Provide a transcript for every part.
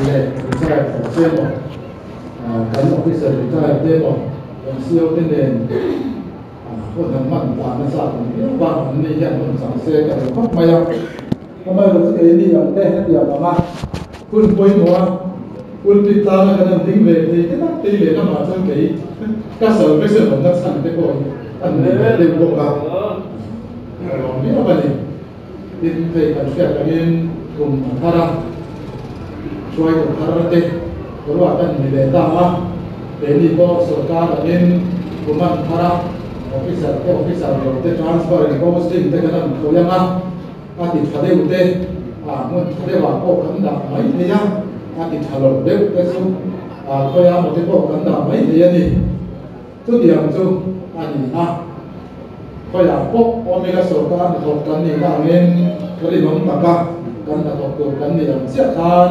le retire demo kan officer retire demo kan CEO tin den ko nan man ta na sa ni ba ni ya man sa se ka ko ma ya ko ma ro se ni ya te ya ba ma kun poi mo kun ti ta na kan ding ve ni ke ta ti le na ma san ke ka sa ve se na san te ko an ne te ko ka ni ba ni tin ve kan sia ka in cùng thara xoay cùng thara tê có loại cần người để ta mà để đi có sở ca là nên cùng ăn thara officer rồi tê transfer có posting tê cái nào có yang à thì thà đều tê muốn thà đều vào có cần đạp mấy thế nhá thì thà rồi đều tê su coi một cái có cần đạp mấy thế nhỉ chút điểm chung anh coi là có omega sở ca thì học cần gì cả nên cái gì cũng tất cả kan ta tok tu kan ni dam sia khan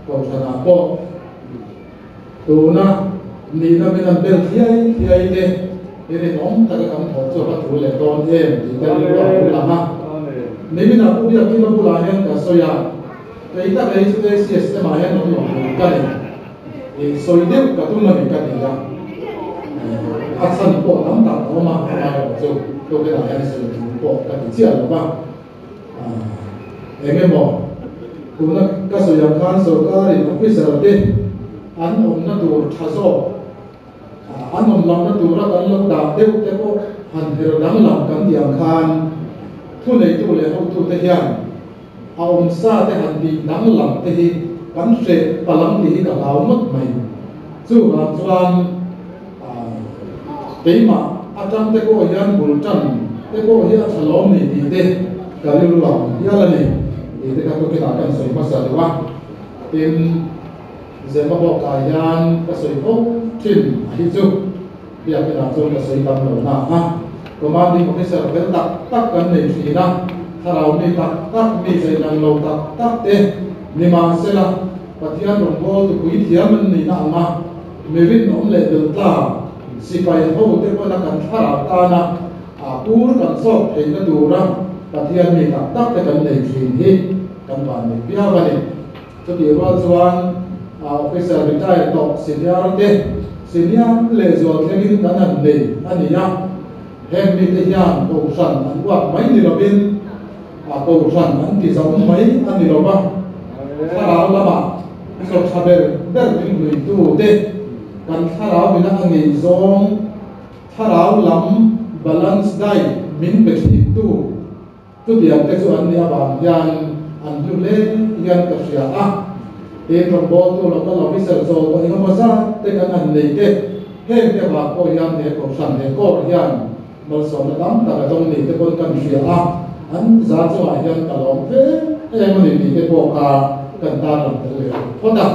ko thana po tu na ni na min an bel thiai te ere nom ta ka kam tho cho ka tu le ton em ti ka ni ro la ha ni min a pu dia ki ma pu la hen ka so ya kai ta kai su te system a hen no ka ni e so i deu ka tu ma ni ka ni ya a san po nam ta ko ma ka ma cho to ke la hen so po ka ti sia la ba em mò cũng là các số dạng khan số các thì officer thế anh ông nó tụ thà số anh ông làm nó tụ ra anh làm đào tiêu thế có hành hero đáng làm cái dạng khan thu này tụ lại không tụ thế hiền ông sa thế hành đi đáng làm thế hi cắn sệt và làm thì cả lão mất mày dù là choan cái mà anh trăm thế có hiền bùn trần thế có hiền salom này thì thế cả lưu lòng hiền là này itu kan kita akan sering pasal dua tim zema bok kayan kasih tim hiju biar kita langsung kasih tahu na commanding officer tak kan ni sihina harau ni tak ni saya nang lo tak ni masela patian rombol tu kui tiaman ni na ama mevin le delta sipai ho te ko na kan harau ta na pur kan sok he na dura patian ni tak te kan nei hi kan ban ni pia ba ni to ti ro chuan officer retire to senior le zo thengin kan an nei ani ya hem mi te hian ko san an wa mai ni robin ko san an ti zau mai ani ro ba thara la ba so thaber ber ding lui tu te kan thara bina angi zong thara lam balance dai min be tu tiang te chu an ni abang yan an du le yan ka sia te trombol tu local officer zo ko inga maza te kan an nei te hem te ba ko yan ne ko san ne ko yan mal so na dam ta dong ni te kon kan sia an za chu a yan ka long te em ni te ko ka kan ta lam te le ko da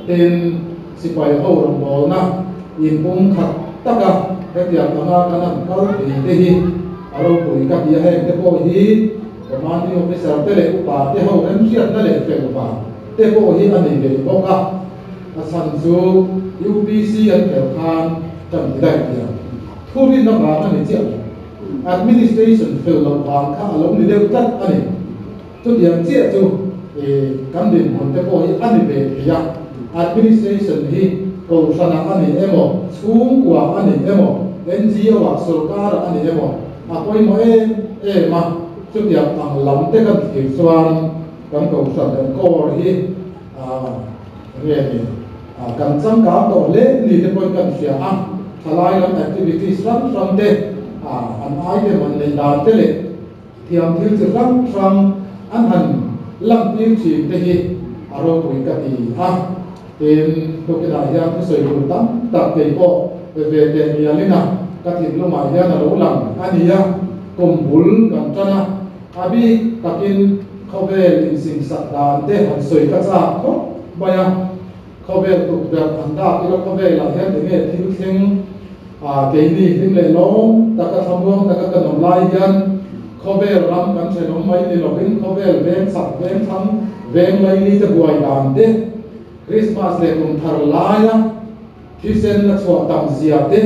tin sipai ho rombol na in pung khat taka he tiang na kan an kal te hi aro pui ka dia he te ko hi commanding officer te le pa te ho ren siat na le fe pa te ko hi ani le ko ka asan zu UPC an te khan tam dai dia thurin na ba na ni chia administration fel lo wang kha lo ni de tat ani to dia chia chu kam din mon te ko hi ani be ya administration hi ko sana ani emo chung kwa ani emo NGO wa sarkar ani emo apoi mo ma chút điểm thằng lắm thế kan thiệt xoan kan cầu sản kan co hi nghe ni kan chang ka to le ni te point kan sia thalai lam activities ram te an ai te man le dan te le thiam thil chi ram an han lam tir chi te hi aro pui ka ti tin to ke da ya ku soi lu tam tak te ko ve te mi alina ka thim lo ma ya na lo lam ani ya kumpul kan chana abi takin khovel in sing sat dan te han soi ka cha ko baya khovel tu da anda ki lo khovel la hian de thil thing ke ni him le lo ta ka thamong ta ka kanom lai hian khovel ram kan che no mai ni lo bin khovel veng sak veng thang veng lai ni te buai dan te Christmas le kum thar laya kisen na chwa tam zia te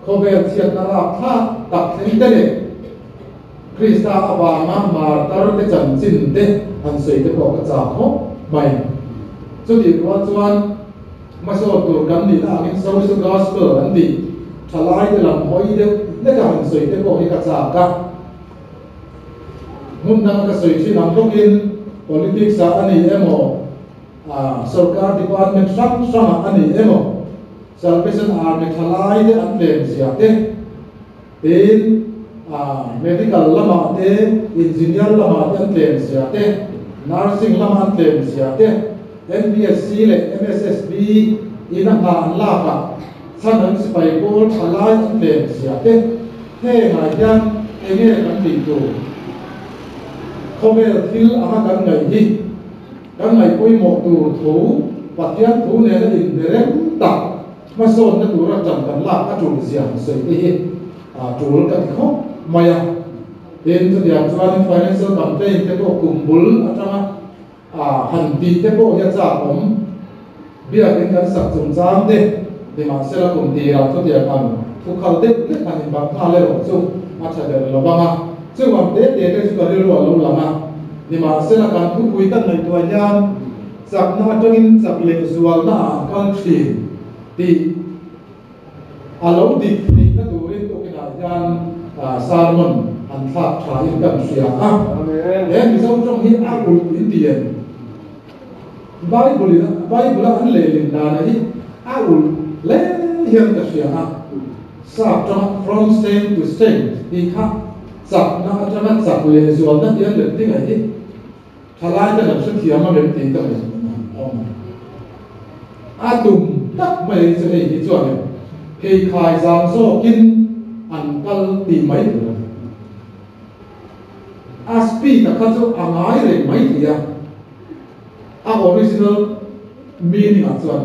khovel chiat na ra tha tak theng te le Krista abama martar te chan chin te han sei te ko ka cha ho mai chu ti ro chuan ma so tur kan ni na in social gospel an ti thalai te lam hoi de le ka han soi te ko hi ka cha ka mun na ka soi chi nam in politics a ani emo sarkar department sam ani emo Salvation Army thalai de an tlem sia te in medical lama te engineer lama te an tlem sia te nursing lama an tlem sia te NBSC le MSSB ina ha an la ka san an spai bol thalai an tlem sia te he ngai yang enge kan ti tu khomel thil aha kan ngai hi kan ngai poi mo tu thu patian thu ne na in derem ta ma son na tu ra cham kan la ka tu siam sei te hi tur ka ti kho maya in tu dia chuan financial campaign te ko kumbul atanga han ti te ko ya cha om bia ken kan sak chung chang de de ma se la kum ti ra tu dia kan tu khal de le kan ba tha le ro chu a tha de lo ba ma chu wam de te chu ka ri lo la ma de ma se la kan tu pui tan nai tu yan sak na tangin sak le zual na kan thi ti alo di ni na tu rin to kina yan salmon an thak tha in kan sia e mi zo trong hi a ul indian bible an le lin da na hi a ul le hian ka sia sa trong from state to state hi kha sak na atama sak le zual na tian le ting ai hi thalai ta lam sa thiam ma mem ti ta atum tak mai se hi chuan he khai giang so kin an kal ti mai aspi ta kha chu angai re mai tia a original meaning a chuan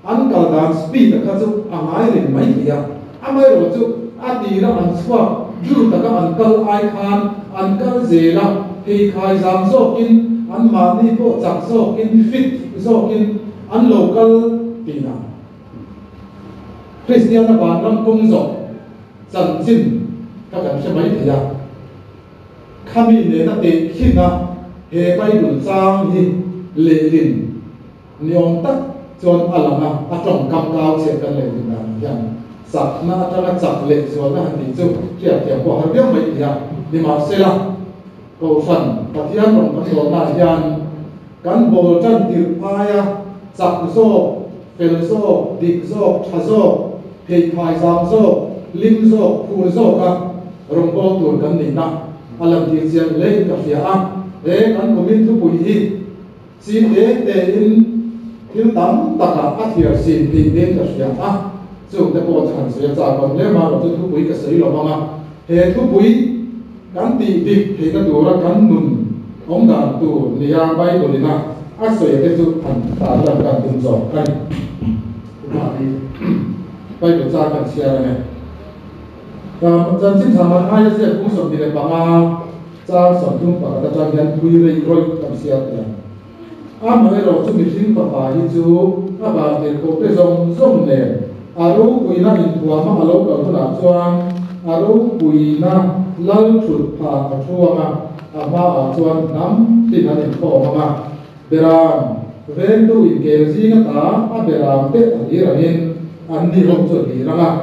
an kal dan spi ta kha chu angai re mai tia a mai ro chu a ti ra an chwa ju ta ka an kal ai khan an kal zela he khai giang so kin an ma ni po chak so kin fit so kin an local tina Christian na ban ram kong zo chan chin ka kan se mai thia khami ne na te khina he bible chang hi le lin niom tak chon alanga atong kam kaw che kan le din na yan sak na atanga chak le chon na han ti chu kia kia ko har biang mai thia ni ma se la ko fan pathian rong kan so na yan kan bol chan tir paya chak zo fel zo dik zo tha zo he khai zam zo lim zo phur zo ka rong bol tur kan ni na alam ti chiang le ka fia e kan komin thu pui hi sin de te in thil tam taka a thia sin ti de ka fia chu te po chan se cha kon le ma ro thu pui ka sei lo ma he thu pui kan ti dik he ka tu ra kan nun ong dan tu ni ya bai do ni na a soi te chu an ta la kan tum zo kan ma ti bai do cha kan sia ne chân chính thằng anh ai sẽ cũng sống đi được bằng cha sống chung bằng ta chân nhân vui rơi rồi làm sao vậy mà rồi chúng mình sinh bằng bài chú bà thì có cái dòng này alo quỳ na in thua mà alo còn có làm choang alo quỳ na lal chụp phà thua mà choang nắm thì nó in phò mà beram ven tu in kêu gì ta beram te đi ra in anh đi học cho đi ra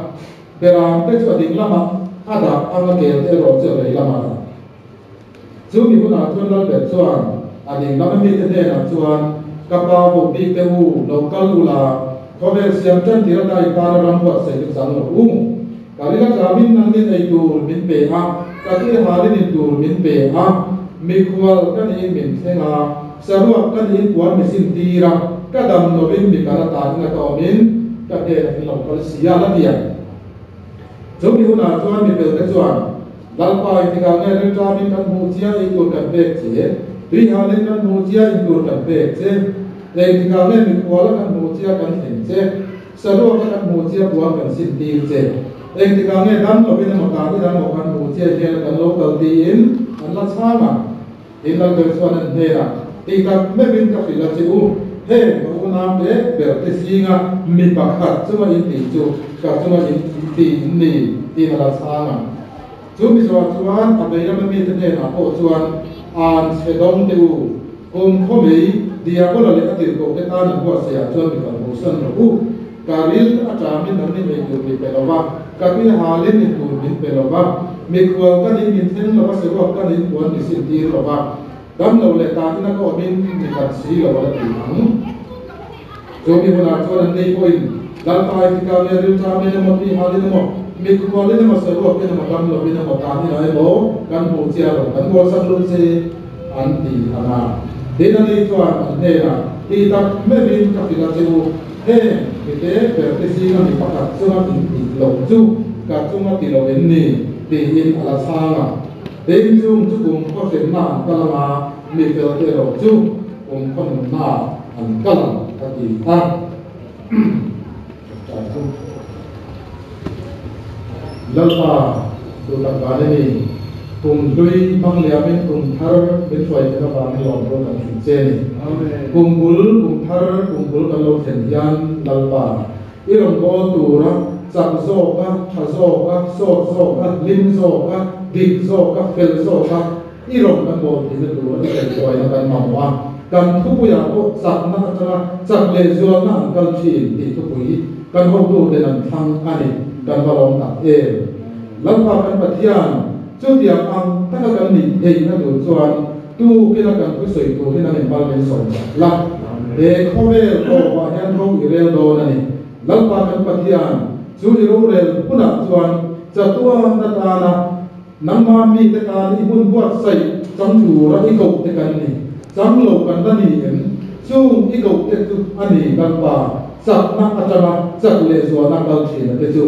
beram te chu ding lama ada anga ke te ro che rei lama chu mi huna thun lal be chuan ading lama mi te na chuan kapa bo bi te u local ula khobe siam chan tira dai par ram wa se chu sang lo kalila kamin nan ni ei tur min pe ka ki halin in tur min pe mi khwal kan in min thenga sarwa kan in puan mi sin tira ka dam no bin mi kala ta na ka min ka te local sia la dia chúng mình hôm nào chuan mình biểu cái chuan lal pai thì cả nghe lên tra mình cần mua chia ít tuổi cần về chế tuy hà lên cần mua chia ít tuổi cần về chế đây thì cả nghe mình qua là cần mua chia cần hiện chế sau đó cần mua chia qua cần xin tiền chế đây thì cả nghe đan ở bên một cái đan một cần mua chia chế là cần local tiền anh là sao mà in là cái chuan anh thế à thì cả mấy bên cái là chịu he ko nam de ber te singa mi pakhat chuma in ti chu ka chuma in ti ni ti la sama chu mi so chuan a be ram mi te na ko chuan an se dom te u kum kho mi dia ko la le atir ko te ta na ko sia chuan mi kan mo san ro u karil ata min nam ni me ko mi pelova ka pi halin ni tur min pelova mi ko ka ni min then lo se ko ka ni ko ni sin ti ro ba dam lo le ta na ko min mi kan si lo la ti ang jo mi bona chuan nei ko in dal ta ti ka le ril ta me mo ti halin mo mi ko le ma se ro ke na ma dam lo bi na mo ta ni na lo kan mo chia lo kan mo san lo se an ti ana Dina ni tuan nera kita mevin kapila tu kita berpesi kami pakat cuma di loju kat cuma di loju ini di alasana di jum cukup kosenna kalama mikal di loju kosenna kalam kaki lalpa sudah kali ini cùng đuôi băng liam bên cùng thar bên xoay cho các bạn lọt vào các chuyện trên cùng bul các lô thiền yan lal pa iron ko tu ra chak zo ka tha zo ka so ka lim zo ka dik zo ka fel zo ka iron kan bo ti tu ra cái xoay nó kan ma wa kan thu ya ko chak na chak le zo na kan chi ti thu pui kan ho tu de nan thang ani kan balong ta lal pa kan pathian chút điểm ăn tất cả các nền hình nó được cho tu cái nó cần cái水tu cái nó mình bao nhiêu sầu là để không về đồ và hiện không cái rêu đồ này lắm ba cái bát hiền chú đi đâu rêu cũng là cho tua nó ta là nắm ma mi cái ta đi muốn buat xây trong chủ ra cái cột cái này trong lầu cái đó này chú cái cột cái tu anh này lắm ba sắp nát ở trong sắp lệ rồi nát đầu chỉ là cái chú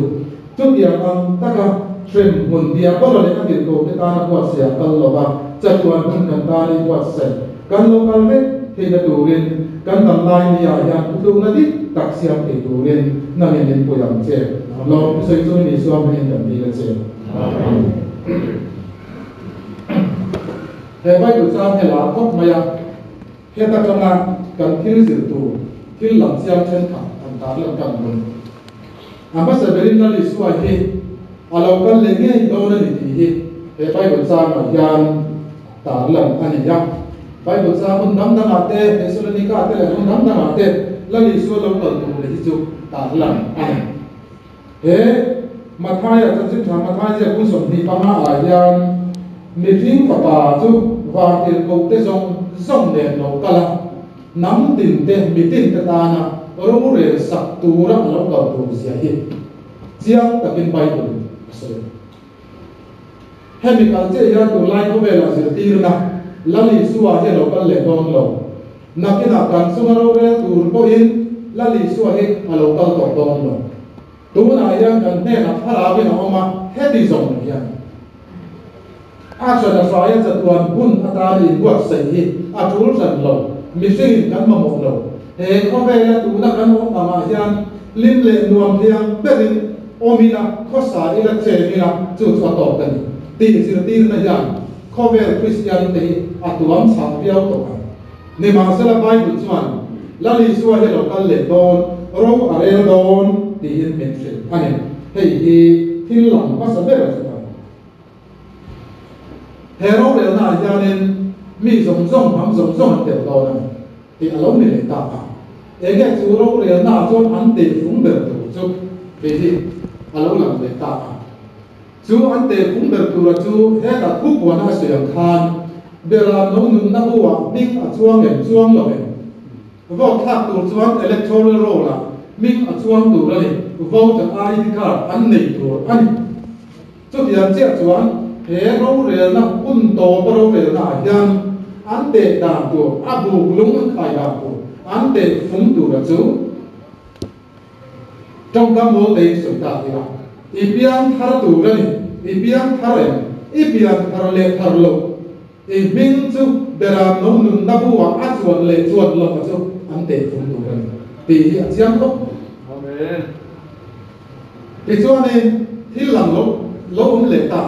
chút điểm ăn tất cả Trim mun dia ko le ka dir ko ke ta na ko sia kal lo ba cha tuan kun kan ta ni ko se kan lo kal le ke na turin kan tam lai ni ya ya tu na di tak sia ke turin na men len ko yam che lo so so ni so men tam di le che he bai tu sa he la ko ma ya he ta ka na kan thil zir tu thil lam siam chen kha an ta le kan mun amba sa berin na li suai he alau kan lenge do na ni hi he pai bul sa ma yan ta lam ani ya pai bul sa mun dam dam ate he so ni ka te mun dam dam ate la li so lo kan tu le chu ta lam ani he ma thai ya chu tha ma thai je kun som ni pa ma a yan mi thing pa pa chu wa til ko te song de no kala nam tin te mi tin ta na ro re sak tu ra lo ka tu sia hi chiang takin bible hemi kan che ya tu lai ko bela se tir na lali suwa he lo kan le don lo nakina kan sunga ro re tur ko in lali suwa he alo kal to don lo tu na ya kan ne na phara be na oma he ti zong ya a cha na fa ya cha tuan bun ata ri buat sai hi a thul san lo mi sing kan ma mo lo he ko be ya tu na kan mo ma hian lim le nuam hiang berin omina khosa ila che mina chu chu to kan ti sir tir na yan khovel christian te atuam sang piao to kan ne ma sala bible chuan lali suwa he lo kal le don ro are don ti in men se ani hei hi thil lam pa sa bera chu kan he ro le na yanin mi zong ham zong te do na ti alo ni le ta pa e ge chu ro le na chuan an te fung ber tu chu be hi alo làm về ta chú anh tề cũng được tu là chú hết là thuốc của nó sử dụng khan bây giờ nó nung nó mua mình ở chuông rồi vô khác tu chuông electoral roll là mình ở chuông tu rồi vô cho ai đi cả anh này tu anh chút tiền chết chuông thế râu rề nó un to bao râu rề nó yang anh tề đàm tu abu lúng khai đàm tu anh tề phúng tu là chú trong các mối tình sự ta thì là ibiang thar tu ra ni ibiang thar le thar lo ibing chu bera no nun na bu wa achuan le chuan lo ka chu an te phun tu ra ni ti hi chiam ko amen ti chuan ni thil lam lo le ta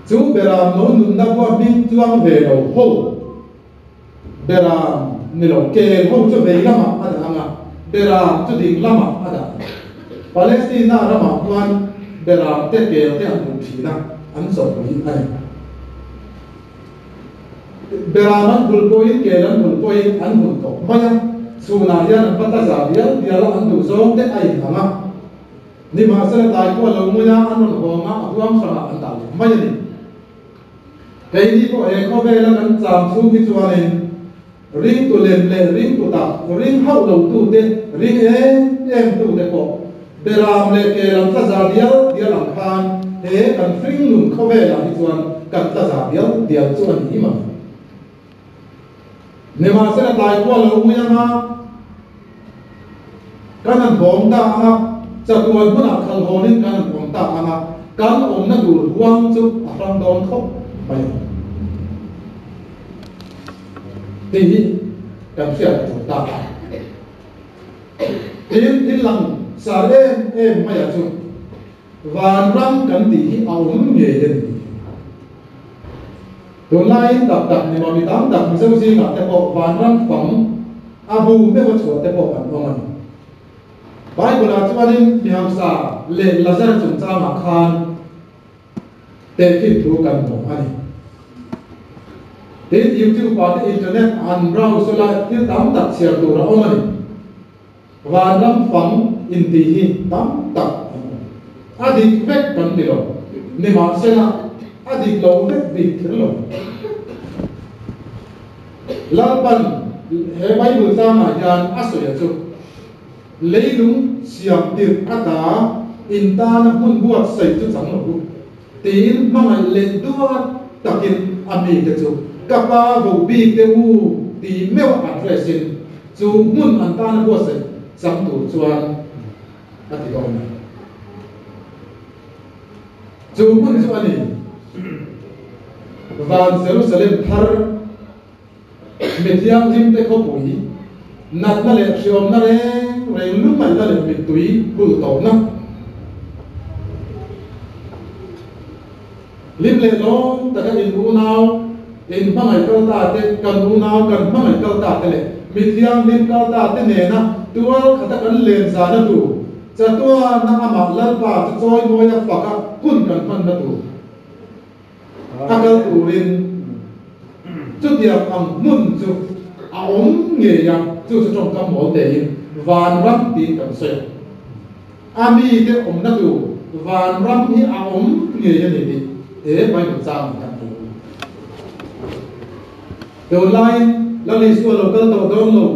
chu bera no nun na bu bing chuang ve lo ho bera ni lo ke ho chu ve la ma ada bera tu ding lama ada Palestina rama tuan bera te ke te an thi na an so ni ai beraman bulpoin kelan bulpoin an bulto maya suna hian pata zabial diala an du zong te ai anga ni ma sala dai ko lo muya an on honga atuam sanga an dal maya ni kai ni ko e ko vela kan cham thu ki chuanin ring tu lem le ring tu ta ring hau lo tu te ring em tu te ko beram le kelam ta zabial diala khan he kan fring nun ko vela hi chuan kan ta zabial dial chuan hi ma nema sena tai ko lo muya ma kanan bom ta ama chatuan buna khal honin kanan bom ta ama kan om na dur huang chu afang don khop bai ti hi kan sia chu ta tin lang sa em maya chu van ram kan ti hi aum nge yenตัวไล่ดับในบริษัทดับมันเซลล์ซีกับแต่พอวันรังฝังอาบูไม่ว่าชัวแต่พอกันว่ามันไปเวลาที่วันนี้มีฮัมซาเล่นลาซาจุนจ้ามาคานเตะคิดถูกกันหมดอันนี้ที่ยูทูบปาที่อินเทอร์เน็ตอันเราสุดท้ายที่ตั้มตัดเสียตัวเราอันนี้วันรังฝังอินทีฮีตั้มตัดอดีตเวกกันนี่หรอนี่มาเสนาอดีตเราเวกดีขึ้นหรอลาบันเฮไปบุษามายานอาศัยจุเลยลุงเสียงติดอาตาอินตานะมุ่งบวชใส่จุดสังหารตีนมาไม่เล่นด้วยตะกินอเมริกจุกับว่าบูบีเตวูตีเมื่ออันเฟรชินจูมุ่งอันตานะบวชใส่สังตูชวนอธิกรณ์จูมุ่งชวนนี่วันเซรุสเลมทาร์เมียงทิมเตคบุยนัดนั่นแหละชมนั่นเองเรื่องลุ่มมันนั่นแหละมิตุยบุตรโตนะลิมเลโลแต่ก็อินบูนาวอินพังไอเกลตาเตกันบูนาวกันพังไอเกลตาเตเลยมิเทียงลิมเกลตาเตเนนะตัวขัดกันเลนสารดูจะตัวนักอามาลัลปาจะจอยมวยฝักหุ่นกันพันประตูถ้าเกิดตูรินจุดเดียวอังมุ่นจุดอาอมเงียบจุดจะจงกำหมดเดียนวานรัมตีกันเสียอามีเดียอมนักดูวานรัมที่อาอมเงียบนี่ดิไปหมดจามกันเดี๋ยวไล่แล้วลิสต์เราก็ต้องโดนลง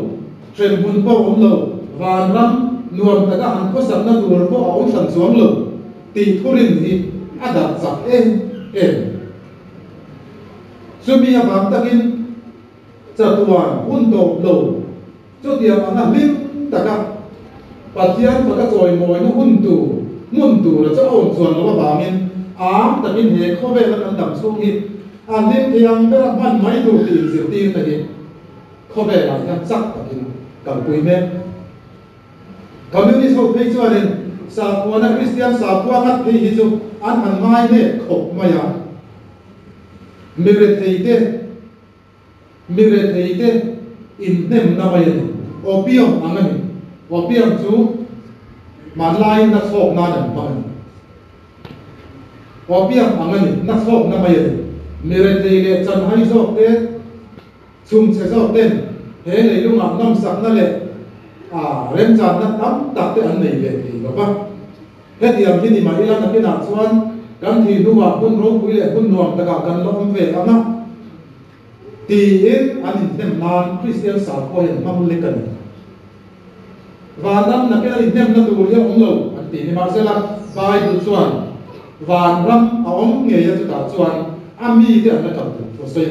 เทรนบุญพ่ออมลงวานรัมนวมแต่ก็หันก็สับนักดูพ่ออมสันสวงลงตีทุรินที่อาดับสักสุมีอาบามตะกินจัตุวันหุ่นโตโลจุดเดียวนะลิ้นตะกับปัจจัยมันก็จอยมวยนุ่นตูมุ่นตูแล้วจะอ่อนส่วนแล้วว่าบามินตะกินเหเข้าไปแล้วกันดับสุขีอันนี้เพียงไม่รับมันไม่ดูตีเสียตีตะกินเข้าไปหลังกันซักตะกินกับปุยแม่คำนี้เขาพิจารณาสาพวนักคริสเตียนสาพวนักพิจิตรอันมันไม่เนี่ยขบมาอย่างมิเรเทเตอินเนมนาบายันโอปิอมอังกันโอปิอมจูมันลายนักโศกนาดันมันโอปิอมอังกันนักโศกนาบายันมิเรเทเลจันให้โศกเตชุมเชโศกเตนเฮเลยลุงอับน้ำสักนั่นแหละเริ่มจากนั้นตั้มตัดเตอันไหนเลยทีหรอปะแค่ที่อันที่นี่มาอีหลังนักหนาส่วนกันที่ดูว่าคุณรู้คุยเลยคุณนวมตะการกันล้มเวทนะตีเอ็นอันนี้เต็มนานคริสเตียนสาวก็เห็นมันเล็กกันวันนั้นนักเรียนเต็มนักดูเรื่ององค์เราอันที่นี่มาเสร็จแล้วไปดูส่วนวันรำเอาองค์เงียจะตัดส่วนอามีที่อันนั้นกับตัวเสีย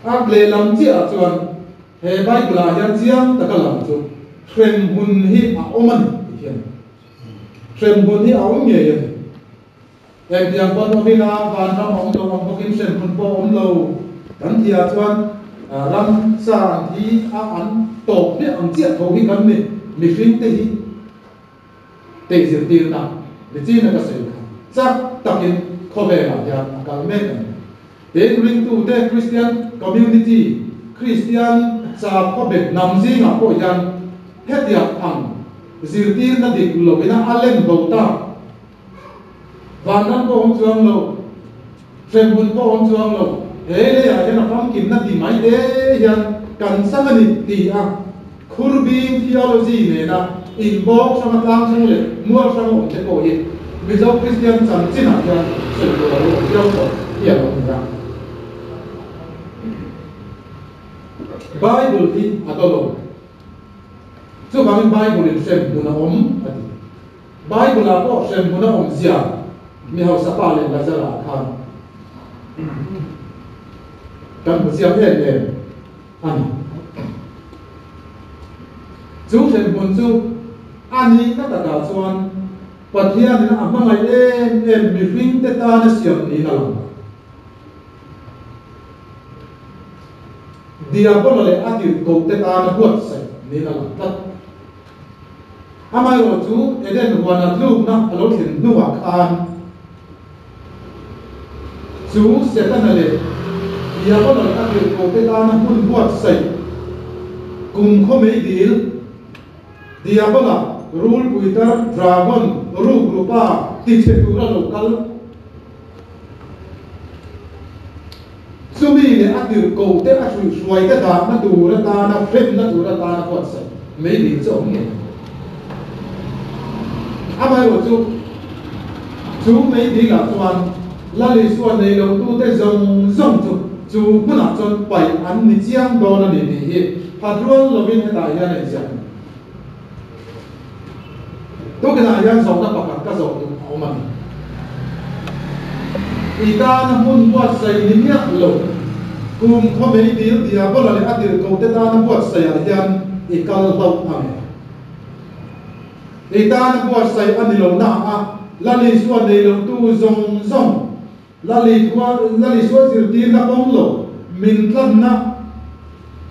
อาเปลลำเจ้าส่วนเฮไปกลายยันเสียงตะการลำส่วนเทรมหุ่นที่เอาองค์มันเห็นเทรมหุ่นที่เอาองค์เงียแต่เดียงคนมีนาฟันรำองเราองกินเส้นคนโปองเรากันที่อาจารย์รำสานที่อันตกเนี่ยอันเจี๊ยบเขาที่กันนี่มีฟิ้งตีเสียตีนะเดี๋ยวจีนก็เสียจักตักอินเข้าไปอ่ะอย่างการเมืองเด็กริงตูเด็กคริสเตียนคอมมูนิตี้คริสเตียนสาวก็เป็นนำซิงอ่ะพวกยันเฮ็ดอย่างอังสิรตีนั่นเด็กเราเป็นอันเล่นโบต้าวันนั้นก็องจวงเราเทรมบุญก็องจวงเรา hele ya na pam kim na ti mai de yan kan sang ani ti a khurbi theology ne na inbox sang tang sang le mua sang om te ko ye mi zo Christian chan chin a ya se ko lo yo ko ya lo ra Bible hi atolo chu bang Bible in sem buna om ati Bible a ko sem buna om zia mi hau sapa le la zara khan kan bu zia le ani chú sen bun chu ani na ta ka chuan pathian na amma ngai em mi ring te ta na siam ni na lang diabolo le atir ko te ta na buat sai ni na lang tat amai ro chu eden wana lu na alo thin nuwa khan chú setan le diabolo le atir ko te ta na bun buat sai kum kho mei dil Diabola, rule puitar, dragon, rupa, tiksetura lokal. Sumi ne atir ko te asu suai te da na dura ta na frem na dura ta na kot sai. Mei din so nge. Amai ro chu mei din la chuan la li suan nei lo tu te zong chu muna chon pai an ni chiang do na ni hi. Padron lovin he ta ya nei chiang. Tôi cái này dân sống ta bạc cả dầu ông mình, ita na hun buat say ni miak lo, kum kho mấy điều dia bola le adir ko te ta na buat say yan ikal hau ame, ita na buat say ani lo na a, lali suan nei lo tu zong, lali suan sirti na bom lo, min tlan na,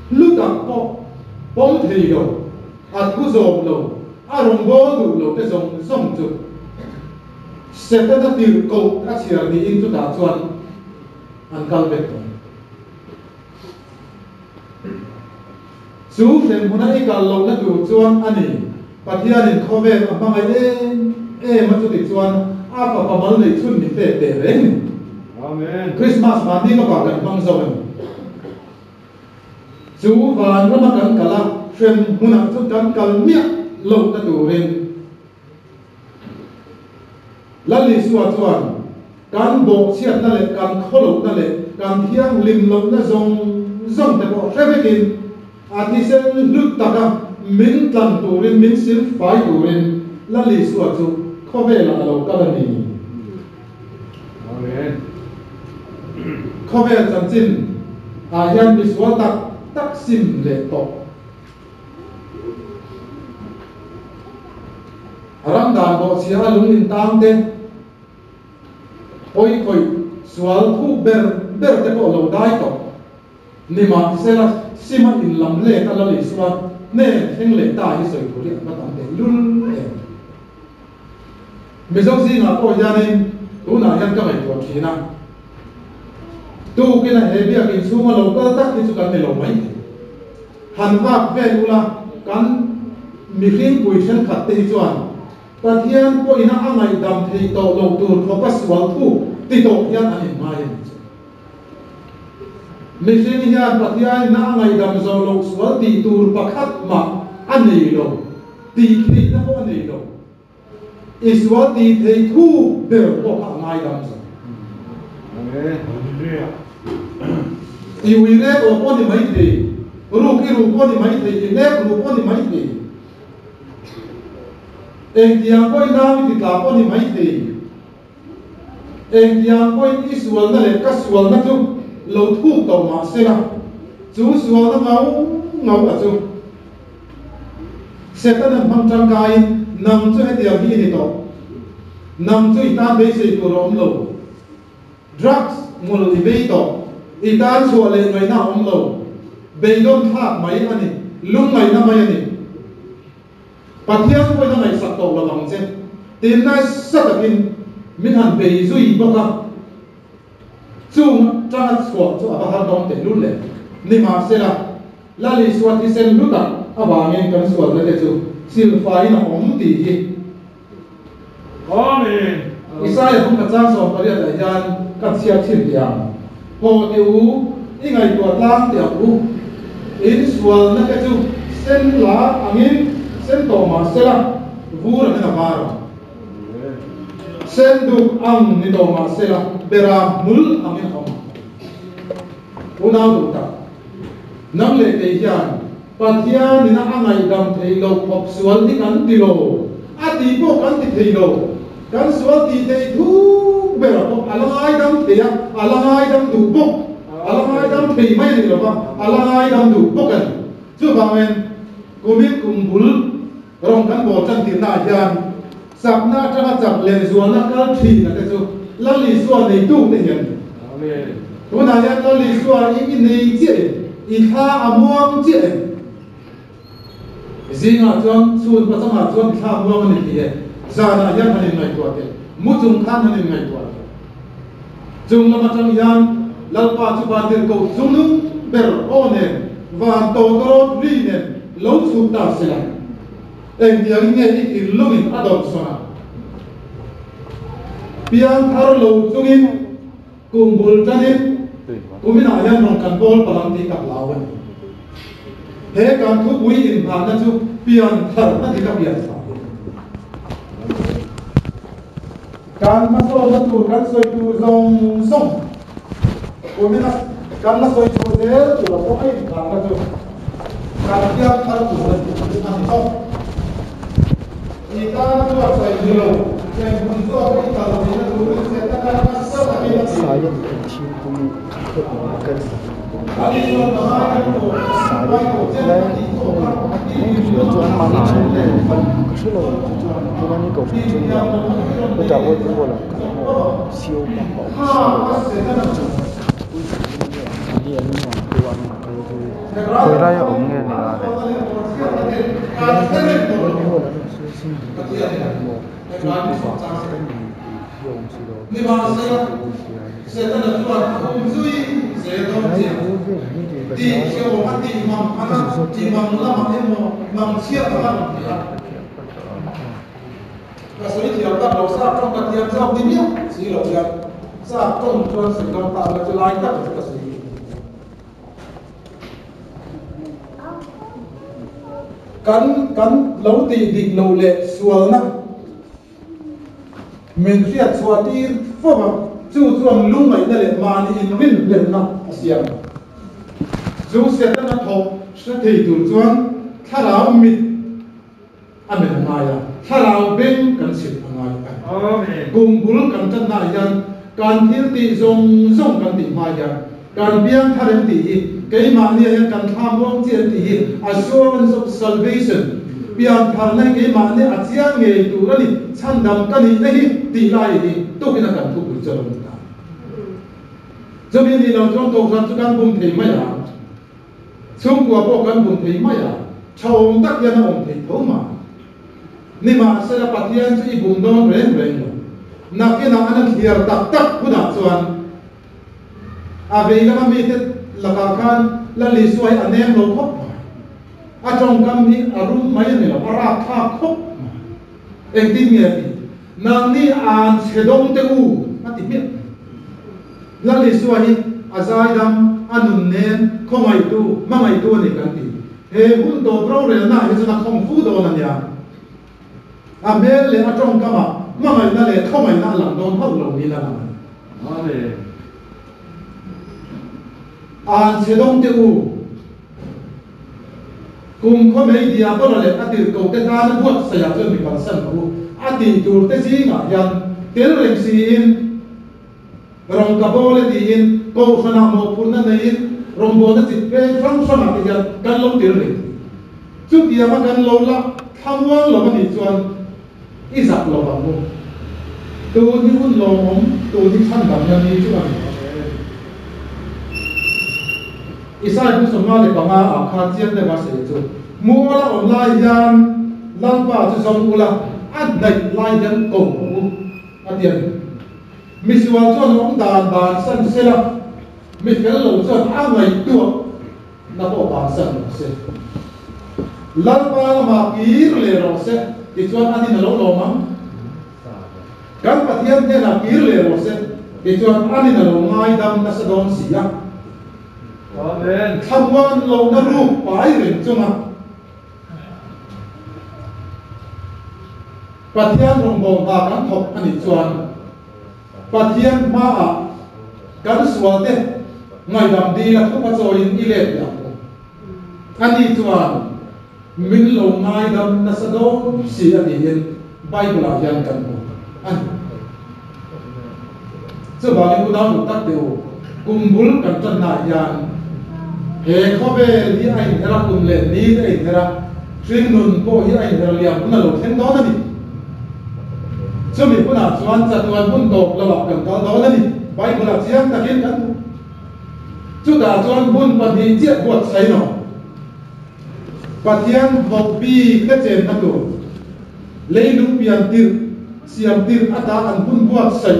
lu tak po, bom thei lo, at ku zom lo. Arong bo du lo te zong chu seta da tir ko a chiar ni in chu ta chuan an kal bet to chu fen huna I kal lo na du chuan ani pathian in khove amang ai ma chu ti chuan a pa mal nei chun ni fe te reng amen Christmas ma ni ma ka kan mang zo an chu van ra ma kan kala fen huna chu kan kal mia lâu ta tù rin la li suwa chuan kan bo chiat na le kan kholo na le kan thiang lim lo na zong te bo revekin a ti sen lut taka min tlan tu rin min sil fai tu rin la li suwa chu khove la lo ka ni amen khove chan chin a hian bi suwa tak sim le to Aram dan bo sia lung in tang te oi koi sual khu ber te ko lo dai to ni ma sela sima in lam le ta la li suwa ne heng le ta hi soi ko ri ma tam te lul e me zo si na ko ya ni tu na yan ka mai to thina tu ke na he bia ki su ma lo ka tak ti chu kan ne lo mai han wa ve lu la kan mi ring pui chen khat te chuan Pathian ko ina angai dam thei to lo tur focus wal thu ti to hian ani mai Mission hian pathian na angai dam zo lo swal ti tur pakhat ma ani lo ti thei na ko ani lo iswa ti thei thu ber ko ka ngai dam zo amen hallelujah iwi re ko ni mai thei ru ki ru ko ni mai thei ne ru ko ni mai thei Eng tiang koi nang ti ka ko ni mai thei eng tiang koi isual na le ka sual na chu lo thu to ma se la chu sual na ngau a chu se ta na phang chang kai nam chu he tiang hi ni to nam chu I tan be se ko rom lo drugs mol I be to I tan chu le ngai na om lo be don thak mai ani lung ngai na mai ani Pathian ko na ngai sak to la lang chen tin na satakin min han be zui boka chu cha so chu aba ha dom te lul le ni ma se la li swati sen luta aba ngen kan swal le chu sil fai na om ti hi amen Isaiah hum ka chang so pariat a yan ka chia thin yang hồ tiêu ý ngày của lang tiểu u in sual na cái chú sen lá angin sen to mà sen la vu ra na var sen du ang ni to mà sen la bera mul angin không unau du ta nam le te hian pathia ni na angai dam thei lo khop sual ti kan ti lo a ti bo kan ti thei lo kan sual ti thei thu bera ko alangai dam te ya alangai dam du bo alangai dam thei mai ni lo ba alangai dam du bo kan chu ba men kumil kumbul rong kan bo chan ti na hian sap na tanga chap le zual na kal thi na te chu lali sual nei tu te hian amen tu na hian lali sual i nei che i tha amuang che zinga chuan sun pa changa chuan tha amuang ni ti zana hian hanin ngai tu te mu chung khan hanin ngai tu chung lama chang hian lalpa chu ban dir ko chung nu ber onen van to tro ri nen lo chu ta sela eng diang nge i lungin adon sona piang thar lo chungin kumbul chanin kumina hian rong kan bol palang ti kap lawan he kan thu pui in bhan na chu pian thar na ti kap pian kan ma so na tu kan soi tu zong song kumina kan na soi tu de tu la ko ai bhan na chu kan pian thar tu na ti an thong ita tu a soi tu lo yang pun tu a i ta lo ni na tu se ta ka na sa ta ki saya kecil pun kan Ali tuan bahaya tu, baik tu, jadi tuan mana cina kecil loh tuan ni kau cina betul betul bola siu bapa dia ni orang tuan kau raya umnya ni ada ni bahasa setan tuan umzui setan dia di siapa mati imam anak imam ulama emo imam siapa kan kasih dia tak dosa trong katian jauh di dia sila dia saat trong tuan sedang tak ada lain tak kasih kan lâu ti dik lâu le sual na mình riat suatir phô chu chuan lung mai na le mani in rin le na asiam chu se ta na thok sa thei tur chuan tharau mit amen maya tharau ben kan sit angai amen kumbul kan chan na yan kan thir ti zong zong kan ti maya kan biang tharen ti cái mà ni yan kan tham wong chen ti assurance of salvation biang thar na cái mà ni a chiang nge tu ra ni chan dam kan ni nei ti lai ni to kina kan thu pu charon ta cho nên đi làm trong cầu sản xuất bùn thủy mày à xung của bộ căn bùn thủy mày à chồng tắc yên ông thủy thấu mà nhưng mà sẽ là phát hiện chỉ bùn đông rèn rèn rồi nãy cái nào anh thiệt tắc tắc cũng đã chuẩn à về cái mà mình là cả can là lý xoay anh em lâu khóc à trong cam đi à rung mấy này là para khóc khóc em tin nghe đi nàng đi ăn xe đông teu mà tìm biết là lý xoay azai dam anun nen khomai tu mamai tu ne kan ti he hun to bro re na he chana khom fu do na nya a mel le a trong kama mamai na le khomai na lam don hau lo ni la na amen an se dong te u kum khomai dia bo le a ti ko te ta na buat sa ya chen mi kan san u a ti tur te si nga yan tel rem si in rong ka bo le ti in ko sana mo purna nei rong bo na ti pe from sana ti ya kan lo tir le chu ti ma kan lo la thamwang lo ma ni chuan i zak lo ba mo tu ni hun lo mom tu ni chan dam ya ni chu an isai bu so ma le ba nga a kha chian le ba se chu mu la online yan lan pa chu som u la an dai lai yan ko u a tian mi si wal chuan ong dan ban san se la mi fel lo chuan a ngai tu na bo ban san se lan pa ma kir le ro se ti chuan ani na lo lo ma kan pathian te na kir le ro se thì chuan anh là lâu ngay đâm nó sẽ đón xì á Amen. tham quan lâu nó ru phải rình chung à và thiên rồng bồn và cắn thọc anh chuan và thiên ma à cắn xua thế ngày đâm đi là không có rồi in ile được anh chuan mình lâu ngay đâm nó sẽ đón xì anh in Bible là dân cần anh chứ bảo những cái đó một tác điều cùng bún cần chân lại dàn hệ khó về đi anh thế là cùng lệ đi thế thế là chuyên nôn cô đi anh thế là liam cũng là lột thêm đó đi chứ mình cũng là choan chặt choan bún tộc là lọc cần đó đi vậy cũng là chiang ta kiến cắn chú ta choan bún và đi chết buộc say nó và thiên học bi cái chuyện năng đủ lấy lúc biển tiêu xiêm tiêu ata ăn bún buộc say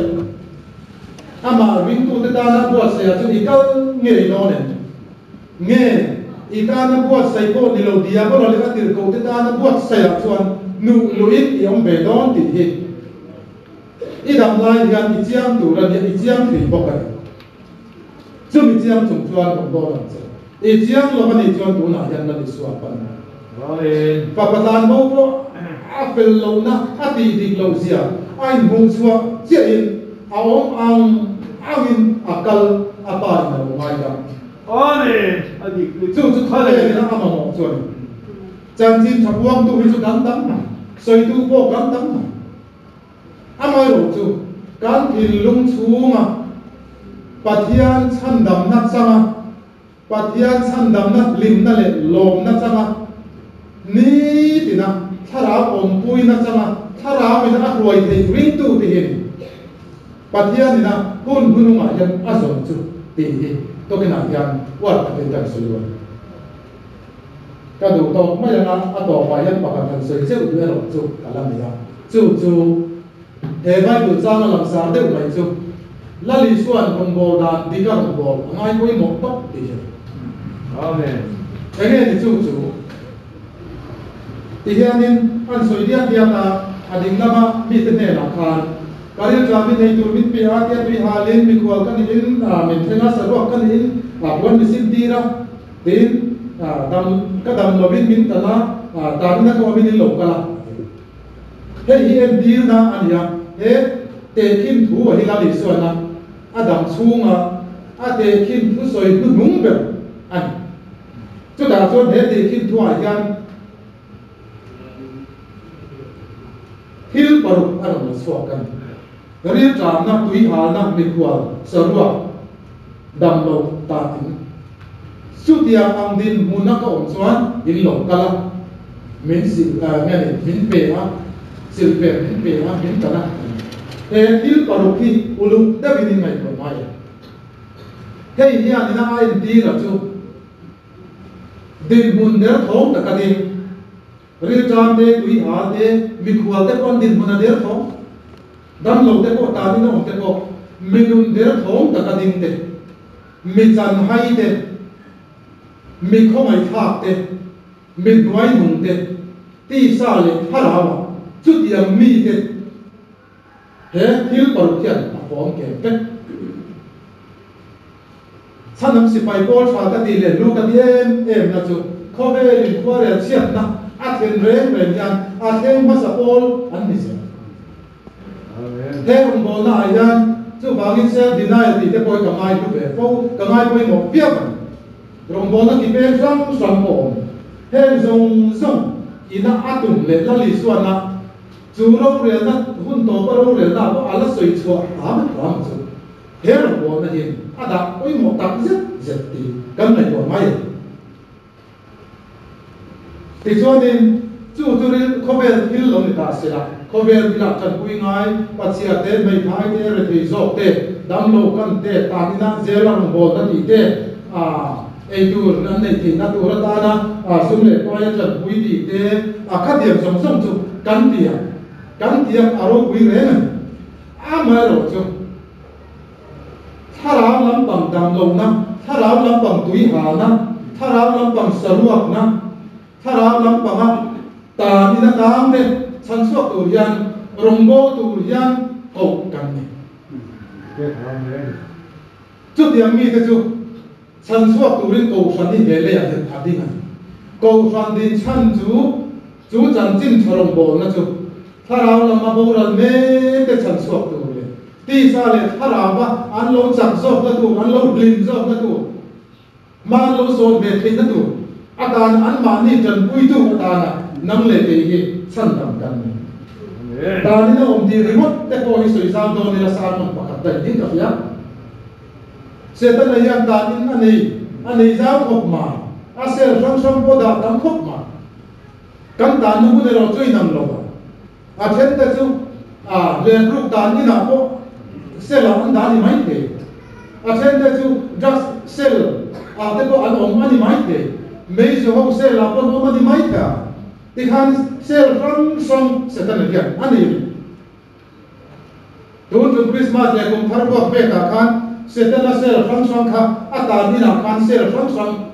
ama vinh tu ta na buat saya tu ikal nge lo ne nge ita na buat sai ko ni lo dia ko lo le atir ko ta na buat saya chuan nu luit i om be don ti hi i dam lai gan i chiam tu ra ni i chiam thri bok ai chu mi chiam chung chuan ko do la che i chiam lo ni chuan tu na yan na ni suwa pan Amen. pa patan mo ko a fel lo na a ti dik lo zia ai mu chua che in awong angin akal apa na ngai da Amen. Adik chu khale na ama mo chuan chan jin thapuang tu hi chu dam dam na soi tu po dam dam na ama ro chu kan thil lung chunga pathian chan dam na changa pathian chan dam na lim na le lom na changa ni tina thara om pui na changa thara mi na roi thei ring tu ti hin pathian na hun hununga yan azon chu ti hi to ke na yan wat ke tan soi ka do to ma yana a to pa yan pa kan soi cheu du ero chu kala mi ya chu he vai bu cha na lam sa de mai chu la li suan kon bo da di ka bo ngai koi mo to ti hi Amen. ege ni chu ti hianin an soi dia dia ta ading lama mi te ne la khan Kali kami ni tu mit pihak yang bihalin bikual kan in mentena seruak kan in bukan mesin tira tin dam kadam lobin min tala tani nak kami ni lokala he em dir na ania he tekin tu hilali suana adam sunga tekin tu soi tu nungber an tu dah tu he tekin tu ayan hil baru adam suakan Gari tram na tui hal na mikual sarua dam lo tatin sutia ang din muna ka onsuan in lo kala min sil ngani min pe ha silpe min pe ha min kana he til paruki ulu da binin mai ko mai hei hiya ni na ai ti ra chu din mun der thong ta ka din ri tram de tui hal de mikual de kon din muna der thong dam lo te ko ta ni no te ko minun der thong ta ka ding te mi chan hai te mi kho mai thak te mi duai nung te ti sa le harawa chu tiang mi te he thil par thian a form ke pe sanam si pai bol fa ka ti le lu ka ti em na chu kho ve rin khwa re chiat na a then reng ren yan a then ma sa pol an ni se thế ông bố na yan chú bà cái xe đi nay thì cái bôi cả ngày chú về phố cả ngày bôi một biết rồi ông bố na cái bên răng sầm bồn thế dùng ina atum le la li suan na chú râu rè na hun to ba râu rè na có ala soi chua ram chú thế rồi bố na hin ada ôi một tập rất thì cần này của mày thì cho nên chú đi cover hill lo ta sẽ là cover đi là cần quy ngay bắt chia te mấy thái te rồi thì dọc te đam lô cần te ta đi na zero lòng bồn na thì te ai tu nan này thì na tu ra ta na sum le coi cần quy thì te khác điểm sống chú cần điểm aro quy rẻ này mà rồi chú thà làm bằng đam lô na thà làm bằng túi hà na thà làm bằng saruak na thà làm bằng ta đi na tam ne sản xuất tu yan rombo tu yan cầu cần này Amen. chút tiếng mi thế chú chân suốt tụ lên cầu xoắn đi về lấy hiện thà đi ngay cầu xoắn đi chân chú chân chín chồng bồn na chú thà rau làm mà bồn là mê cái chân suốt tụ lên tí sa lên thà rau ba ăn lâu chặt dọc na chú ăn lâu lim dọc na chú mà lâu sốt về thì na chú à ta ăn mà ni chân bui chú à ta nắm lấy cái gì chân đầm cắn ta ni nó ôm đi remote te ko hi soi sao do ni la sa mon pakat dai din ka fiya se ta na yan ta in ani zao khop ma a se rong bo da dam khop ma kan ta nu ne ro chui nam lo a then ta chu a len ru ta ni na ko se la an da ni mai te a then ta chu just sel a te ko an om ani mai te me zo ho se la pon om ani mai ta ti khan sel rong se ta na yan ani Don't Christmas le kum thar bo pe ka khan se ta na sel rong kha a ta ni na khan sel rong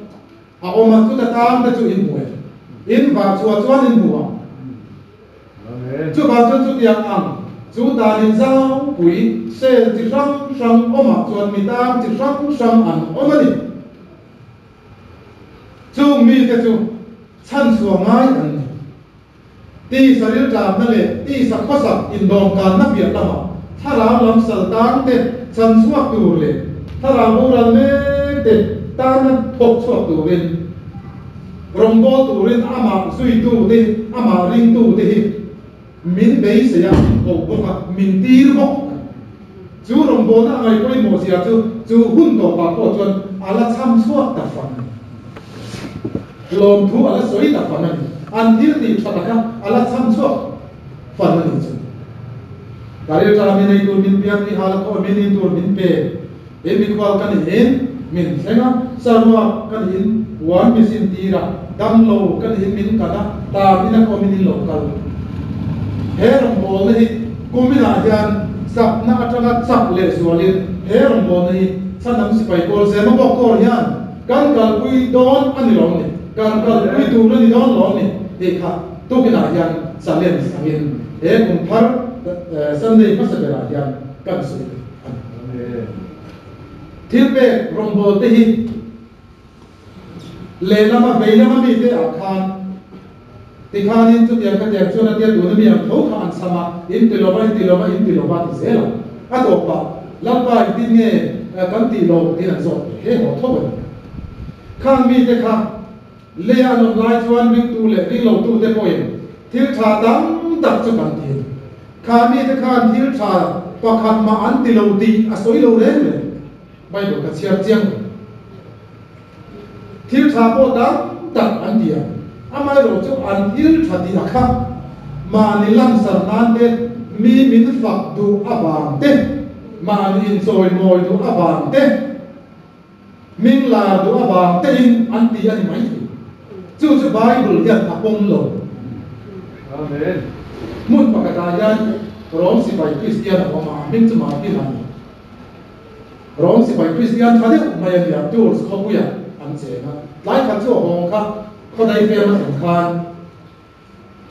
a oma tu ta tam ta chu in muai in va chuan in bua Amen. chu ba chu tiang ang chu ta ni zau pui sel ti rong oma chuan mi tam ti rong an oma ni chu mi te chu chan suang ngai an ti saril ta na le ti sak khosak in dong kan na biat lama thara lam sal tang te chan suak tu le thara boral me te ta na thok suak tu rin rombo tu rin ama sui tu te ama ring tu te hi min bei se ya ko bo ka min tir bo chu rombo na ngai koi mo sia chu hun to pa ko chon ala cham suak ta fan lom thu ala soi ta fan an tir ti thata ka ala cham suak fan ni chu Kari cara min itu min biar ni hal ko min itu min pe, mi kual kan in min senga sarwa kan in wan misin tira dam lo kan in min kada ta min ko min lokal. Herong bol ni kumina yan sap na atanga sap le sualin herong bol ni sanam sipai kol sema bok kol yan kan kal ui don ani long ni kan kal ui tu ni don long ni dekha tu kina yan salen sangin kum par Sunday masabera yan kan sui thilpe rombo te hi le lama ve lama mi te akhan ti khan in chu tiang ka tiang chu na tia tu na mi am tho khan sama in ti loma ti zela a to pa lapa ti nge kan ti lo ti na zo he ho tho ba khan mi te kha le an lai chuan ring tu le ring lo tu te poin thil tha dam tak chu kan ti kami te khan thil tha pakhat ma an ti lo ti a soi lo re le bai do ka chiar chiang thil tha po da tak an dia amai ro chu an thil tha ti akha ma ni lam sar nan te mi min fak du abang te ma ni in soi moi du abang te ming la du abang te in an ti ani mai chu bible ya apong lo Amen. mun pakatayan rom si pai Christian oma min chu ma pi han rom si pai Christian thade mai ya tours khobuya an che na lai khan chu hong kha khodai fe ma san khan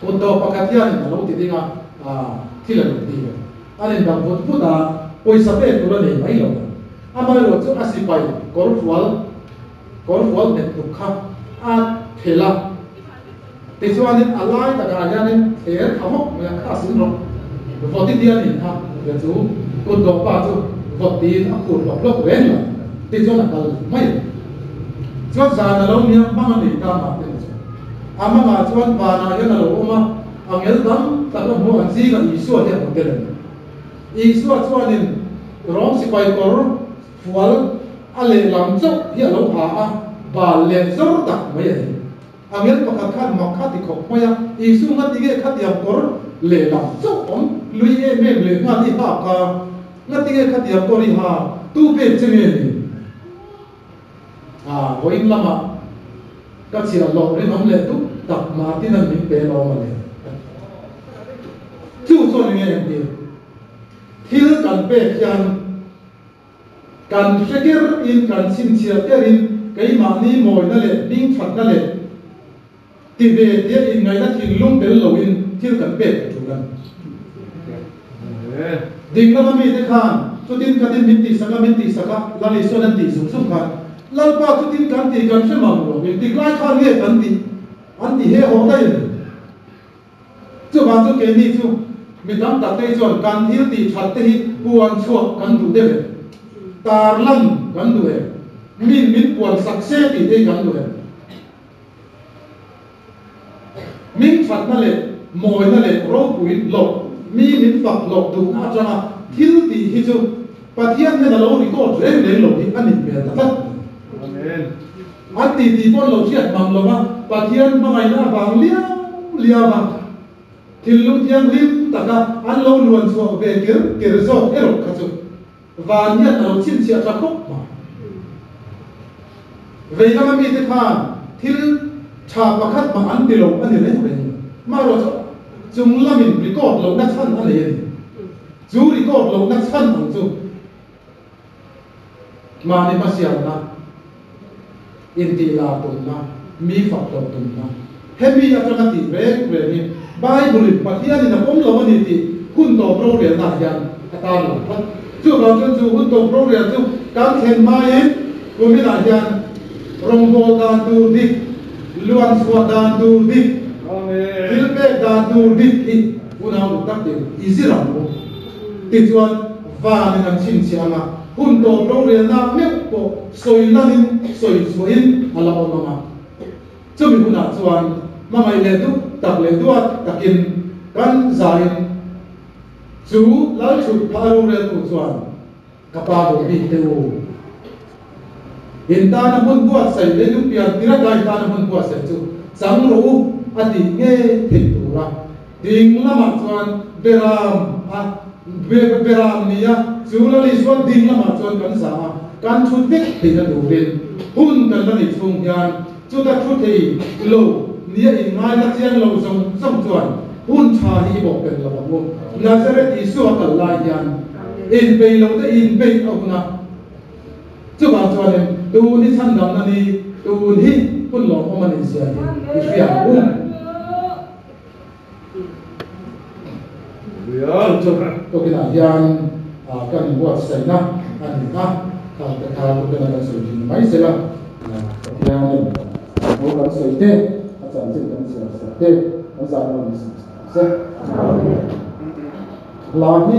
to pakatian lo ti dinga thila lo ti anin dam vot puda poisa pe tu le mai lo amai lo chu asi pai korfwal net tu kha a thela ti chuanin alai taka hianin ther thamok me kha sin ro voti dia ni ha ya chu kun do pa chu voti a kur lok ren la ti chuan kal mai chuan za na lo mi ma ni ta ma te ama ma chuan pa na ya na lo ma angel dam ta lo mo an ji ga isu a te te le isu a chuanin rom si pai kor fual ale lam chok hi lo ha a ba le zor tak mai angel pakhat khan ma kha ti khop moya isu nga ti ge khat yam kor le lam chok om lui e me le nga ti ha ka nga ti ge khat yam kor ha tu pe cheme ni hoim lama ka chia lo ri nom le tu tak ma ti nan min pe lo ma le chu so ni nge ti thil kan pe khian kan feker in kan sim chia terin kai ma ni moi na le ding phat na le ti ve dia in ngai na thing lung bel lo in thil kan pe thu lan ding na mi te khan tu tin kan tin min ti saka lali so nan ti sum khan lalpa tu tin kan ti kan shema lo min ti klai khan nge kan ti an ti he ho dai chu ba chu ke ni chu mi dam ta te chon kan thil ti that te hi puan chuak kan du de tar lan kan du he min puan sak se ti de kan du he min that na le moi na le ro pui lo mi min fak lo du na changa thil ti hi chu pathian ne lo record re le lo hi ani pe ta Amen. an ti pon lo chiat mam lo ma pathian ma ngai na bang lia ma thil lu tiang lim ta ka an lo luan so ve kir zo ero kha chu van ya lo chin sia ta khop ma ve na mi te khan thil cha pakhat ma an ti lo ani le ve ma ro chung lamin record lo na chan ani ni chu record lo na chan ang chu ma ni ma sia na in ti la tun na mi fak lo tun na hemi atanga ti ve ni Bible pathian in a pom lo ni ti kun to pro re na yan ata lo chu lo chu kun to pro re chu kan khen mai ko mi na yan rong bo dan tu dik luan swa dan tu dik Amen. Hilpe dan tu dik hi una lu tak ti izira mo ti chuan va ni nan chin chiama kun to pro re na me ko soi lanin soi suin ala o ma chu mi kuna chuan mangai le tu tak le duat takin kan zain chu lal chu pharu re tu chuan kapa bo bi teu in ta na mun buat sai le lu pian tira dai ta na mun buat sai chu sang ru ati nge thit tu ra ding lama chuan beram beram nia chu la li chuan ding lama chuan kan sa kan thu tek thei na du rin hun kan la ni chung hian chu ta thu thei lo nia in ngai la chiang lo song chuan hun cha hi bo pen lo mo Nazareth Isu ka lai yan in pe lo te in pe au na chu ba chuan tu ni chan dam na ni tu hi kun lo mo man sia hi fi ya Hallelujah. chu to kina yan kan buat sai na ani ka ka ka ko na ka so ji mai se la ya mo ka so te asan se kan se te asan no ni se la ni